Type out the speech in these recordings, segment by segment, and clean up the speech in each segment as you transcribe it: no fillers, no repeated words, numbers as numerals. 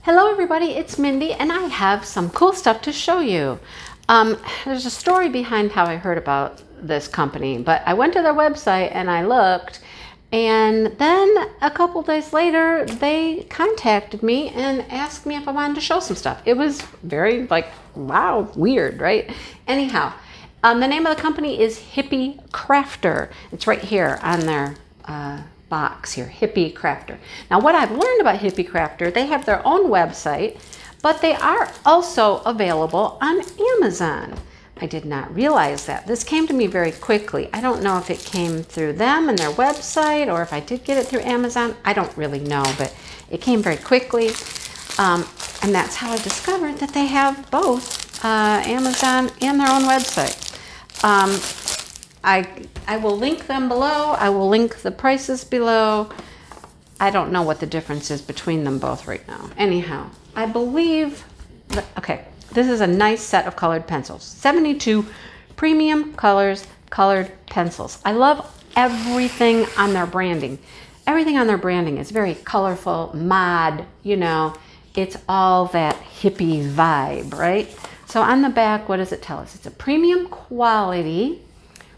Hello everybody, it's Mindy and I have some cool stuff to show you. There's a story behind how I heard about this company, but I went to their website and I looked, and then a couple days later they contacted me and asked me if I wanted to show some stuff. It was very wow, weird, right? Anyhow, the name of the company is Hippie Crafter. It's right here on their box here, Hippie Crafter. Now what I've learned about Hippie Crafter, they have their own website, but they are also available on Amazon. I did not realize that. This came to me very quickly. I don't know if it came through them and their website or if I did get it through Amazon. I don't really know, but it came very quickly. And that's how I discovered that they have both Amazon and their own website. I will link them below. I will link the prices below. I don't know what the difference is between them both right now. Anyhow, I believe that, okay, this is a nice set of colored pencils. 72 premium colors, colored pencils. I love everything on their branding. Everything on their branding is very colorful, mod, you know, it's all that hippie vibe, right? So on the back, what does it tell us? It's a premium quality,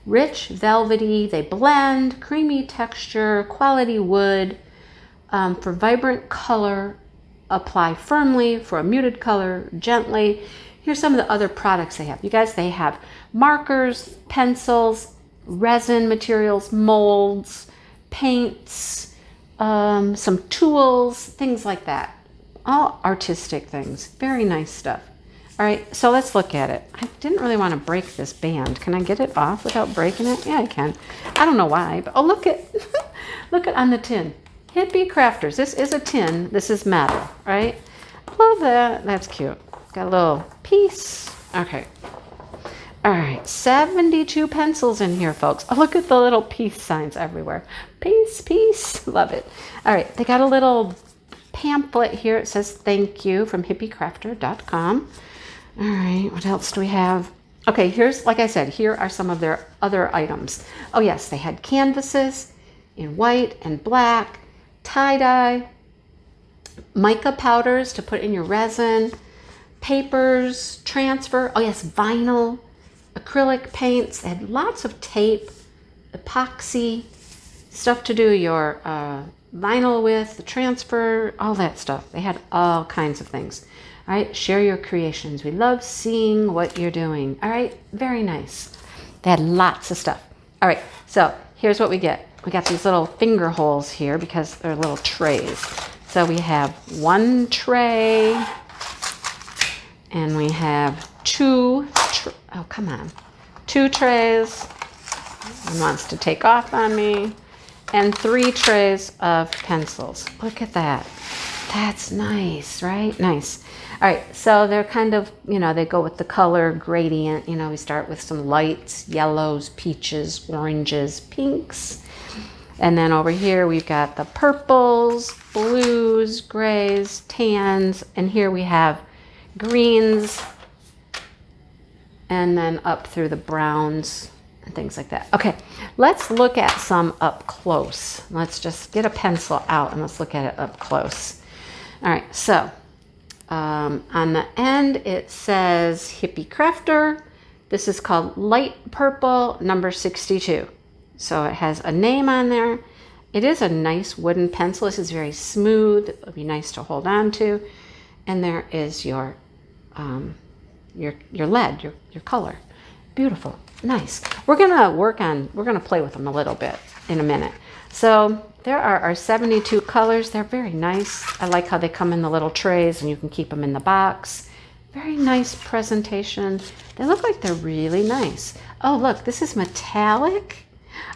rich, velvety, they blend, creamy texture, quality wood, for vibrant color, apply firmly, for a muted color, gently. Here's some of the other products they have. You guys, they have markers, pencils, resin materials, molds, paints, some tools, things like that. All artistic things. Very nice stuff. All right, so let's look at it. I didn't really want to break this band. Can I get it off without breaking it? Yeah, I can. I don't know why, but oh, look at look at on the tin. Hippie Crafters. This is a tin. This is metal, right? Love that. That's cute. Got a little piece. Okay. All right, 72 pencils in here, folks. Oh, look at the little peace signs everywhere. Peace, peace. Love it. All right, they got a little pamphlet here. It says thank you from hippiecrafter.com. All right, what else do we have? Okay, here's, like I said, here are some of their other items. Oh yes, they had canvases in white and black, tie-dye, mica powders to put in your resin, papers, transfer, oh yes, vinyl, acrylic paints. They had lots of tape, epoxy, stuff to do your vinyl with, the transfer, all that stuff. They had all kinds of things. All right, share your creations. We love seeing what you're doing. All right, very nice. They had lots of stuff. All right, so here's what we get. We got these little finger holes here because they're little trays. So we have one tray, and we have two trays. One wants to take off on me. And 3 trays of pencils. Look at that. That's nice, right? Nice. All right, so they're kind of, you know, they go with the color gradient. You know, we start with some lights, yellows, peaches, oranges, pinks. And then over here we've got the purples, blues, grays, tans, and here we have greens, and then up through the browns and things like that. Okay, let's look at some up close. Let's just get a pencil out and let's look at it up close. All right, so on the end it says Hippie Crafter. This is called light purple number 62. So it has a name on there. It is a nice wooden pencil. This is very smooth. It'll be nice to hold on to. And there is your lead, your color. Beautiful, nice. We're gonna play with them a little bit in a minute. So there are our 72 colors. They're very nice. I like how they come in the little trays and you can keep them in the box. Very nice presentation. They look like they're really nice. Oh, look, this is metallic.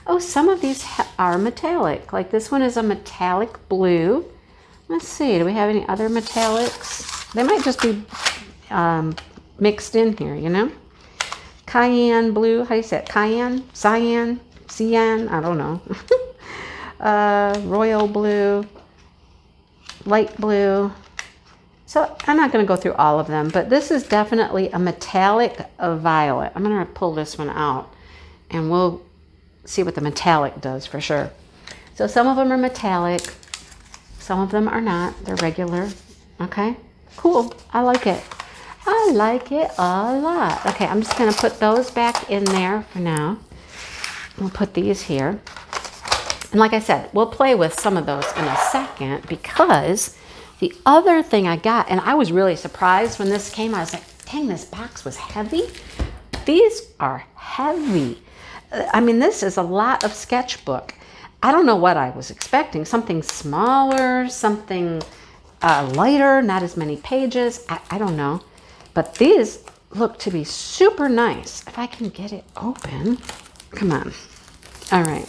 Oh, some of these are metallic. Like this one is a metallic blue. Let's see, do we have any other metallics? They might just be mixed in here, you know? Cayenne blue, how do you say it? Cayenne? Cyan? Cyan? I don't know. Royal blue, light blue. So I'm not going to go through all of them, but this is definitely a metallic violet. I'm going to pull this one out and we'll see what the metallic does for sure. So some of them are metallic, some of them are not. They're regular Okay, cool. I like it. I like it a lot. Okay, I'm just gonna put those back in there for now. We'll put these here. And like I said, we'll play with some of those in a second, because the other thing I got, and I was really surprised when this came, I was like, dang, this box was heavy. These are heavy. I mean, this is a lot of sketchbook. I don't know what I was expecting. Something smaller, something lighter, not as many pages. I don't know. But these look to be super nice. If I can get it open. Come on. All right.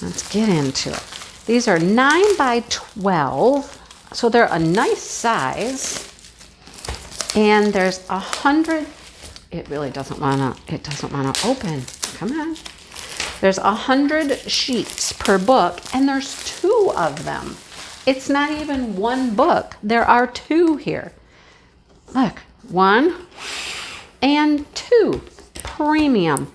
Let's get into it. These are 9 by 12. So they're a nice size. And there's 100. It really doesn't want to open. Come on. There's 100 sheets per book, and there's 2 of them. It's not even one book. There are 2 here. Look, 1 and 2. Premium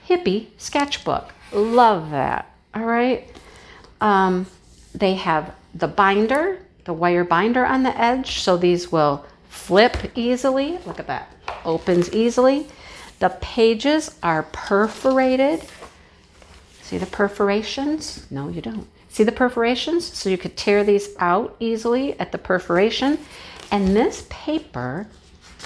Hippie sketchbook. Love that. All right. They have the binder, the wire binder on the edge, so these will flip easily. Look at that. Opens easily. The pages are perforated. See the perforations? No, you don't. See the perforations? So you could tear these out easily at the perforation. And this paper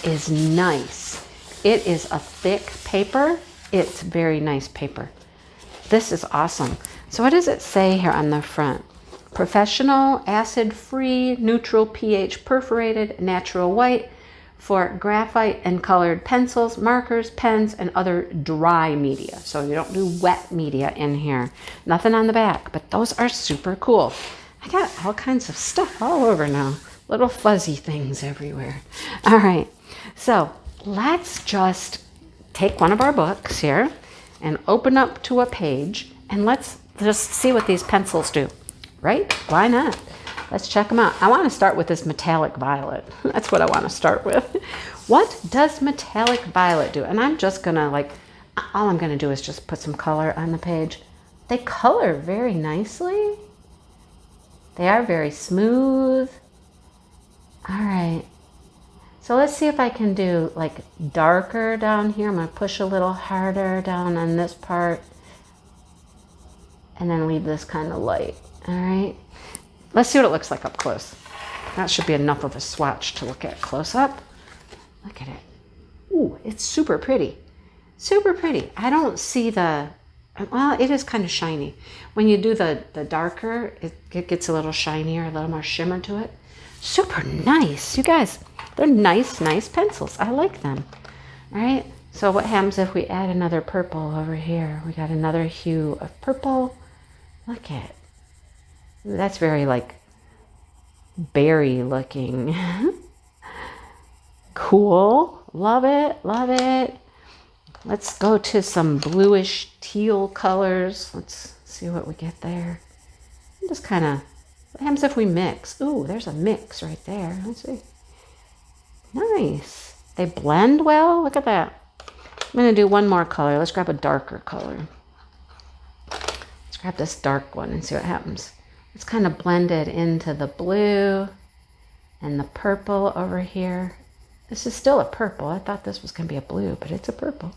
is nice. It is a thick paper. It's very nice paper. This is awesome. So what does it say here on the front? Professional, acid-free, neutral pH perforated, natural white for graphite and colored pencils, markers, pens, and other dry media. So you don't do wet media in here. Nothing on the back, but those are super cool. I got all kinds of stuff all over now. Little fuzzy things everywhere. All right, so let's just take one of our books here and open up to a page, and let's just see what these pencils do, right? Why not? Let's check them out. I want to start with this metallic violet. That's what I want to start with. What does metallic violet do? And I'm just going to all I'm going to do is just put some color on the page. They color very nicely. They are very smooth. All right. So let's see if I can do like darker down here. I'm going to push a little harder down on this part and then leave this kind of light. All right. Let's see what it looks like up close. That should be enough of a swatch to look at close up. Look at it. Ooh, it's super pretty. Super pretty. I don't see the, well, it is kind of shiny. When you do the darker, it gets a little shinier, a little more shimmer to it. Super nice. You guys, they're nice pencils. I like them. All right. So what happens if we add another purple over here? We got another hue of purple. Look at it. Ooh, that's very like berry looking. Cool. Love it. Love it. Let's go to some bluish teal colors. Let's see what we get there. Just kind of, what happens if we mix? Ooh, there's a mix right there. Let's see. Nice. They blend well. Look at that. I'm going to do one more color. Let's grab a darker color. Let's grab this dark one and see what happens. It's kind of blended into the blue and the purple over here. This is still a purple. I thought this was going to be a blue, but it's a purple.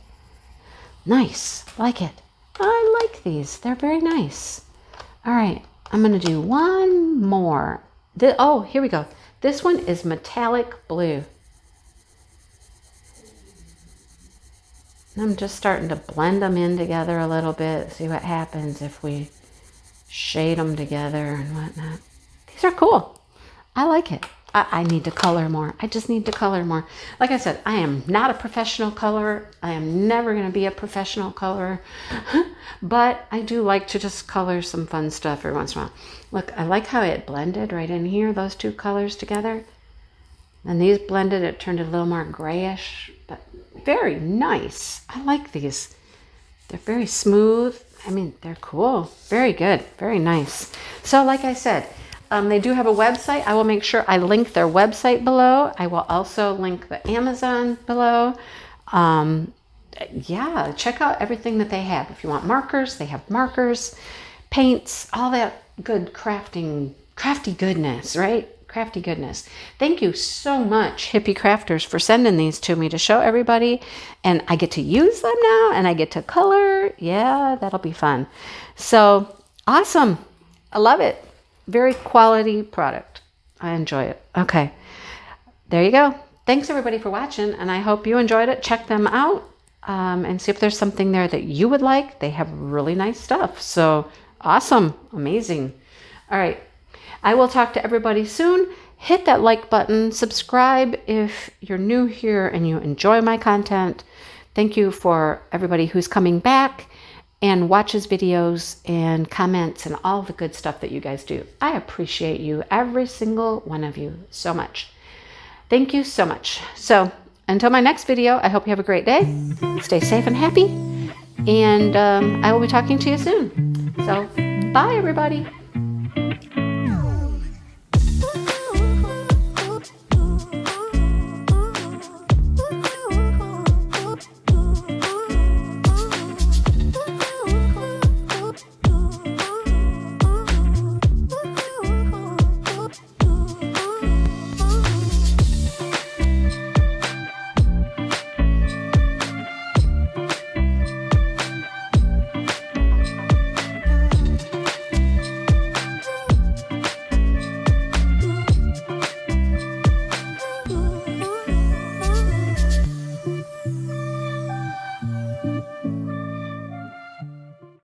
Nice. Like it. I like these. They're very nice. All right. I'm going to do one more. Oh, here we go. This one is metallic blue. I'm just starting to blend them in together a little bit. See what happens if we shade them together and whatnot. These are cool. I like it. I need to color more. I just need to color more. Like I said, I am not a professional colorer. I am never going to be a professional colorer. But I do like to just color some fun stuff every once in a while. Look, I like how it blended right in here, those two colors together. And these blended, it turned a little more grayish, but very nice. I like these. They're very smooth. I mean, they're cool. Very good. Very nice. So like I said, they do have a website. I will make sure I link their website below. I will also link the Amazon below. Yeah, check out everything that they have. If you want markers, they have markers, paints, all that good crafty goodness, right? crafty goodness. Thank you so much, Hippie Crafters, for sending these to me to show everybody. And I get to use them now, and I get to color. Yeah, that'll be fun. So awesome. I love it. Very quality product. I enjoy it. Okay. There you go. Thanks everybody for watching, and I hope you enjoyed it. Check them out and see if there's something there that you would like. They have really nice stuff. So awesome. Amazing. All right. I will talk to everybody soon. Hit that like button. Subscribe if you're new here and you enjoy my content. Thank you for everybody who's coming back and watches videos and comments and all the good stuff that you guys do. I appreciate you, every single one of you, so much. Thank you so much. So until my next video, I hope you have a great day. Stay safe and happy. And I will be talking to you soon. So bye, everybody.